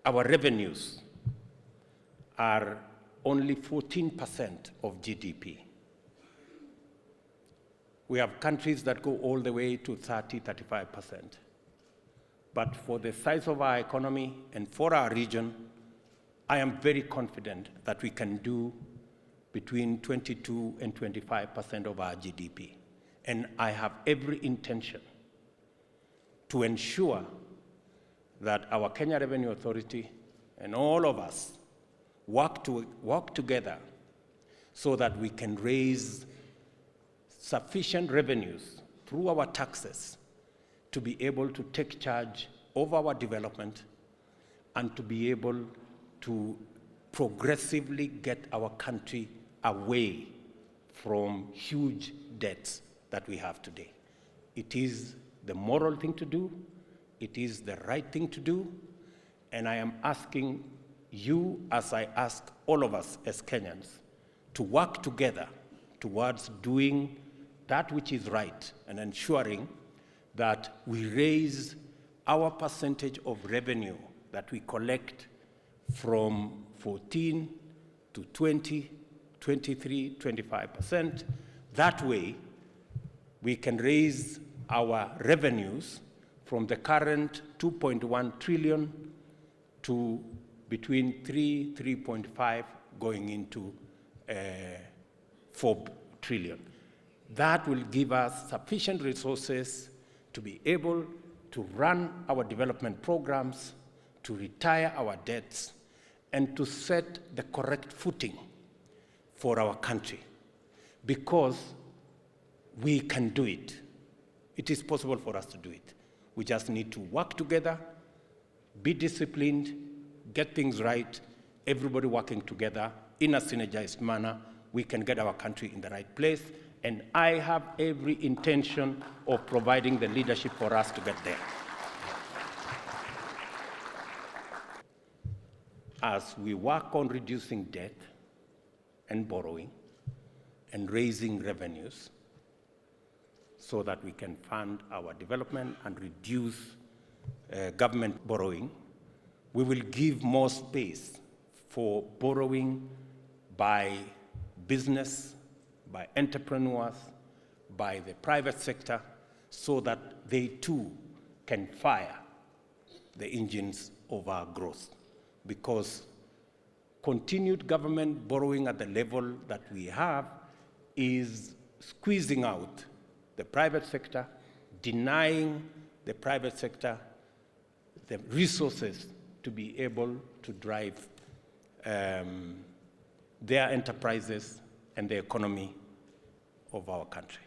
our revenues are only 14% of GDP. We have countries that go all the way to 30, 35%. But for the size of our economy and for our region, I am very confident that we can do between 22 and 25% of our GDP. And I have every intention to ensure that our Kenya Revenue Authority and all of us work together so that we can raise sufficient revenues through our taxes to be able to take charge of our development and to be able to progressively get our country away from huge debts that we have today. It is the moral thing to do, it is the right thing to do, and I am asking you, as I ask all of us as Kenyans, to work together towards doing that which is right and ensuring that we raise our percentage of revenue that we collect from 14 to 20, 23, 25%. That way, we can raise our revenues from the current 2.1 trillion to between 3.5 going into 4 trillion. That will give us sufficient resources to be able to run our development programs, to retire our debts, and to set the correct footing for our country. Because we can do it. It is possible for us to do it. We just need to work together, be disciplined, get things right, everybody working together in a synergized manner. We can get our country in the right place. And I have every intention of providing the leadership for us to get there. As we work on reducing debt and borrowing and raising revenues so that we can fund our development and reduce government borrowing, we will give more space for borrowing by business, by entrepreneurs, by the private sector, so that they too can fire the engines of our growth. Because continued government borrowing at the level that we have is squeezing out the private sector, denying the private sector the resources to be able to drive their enterprises and the economy of our country.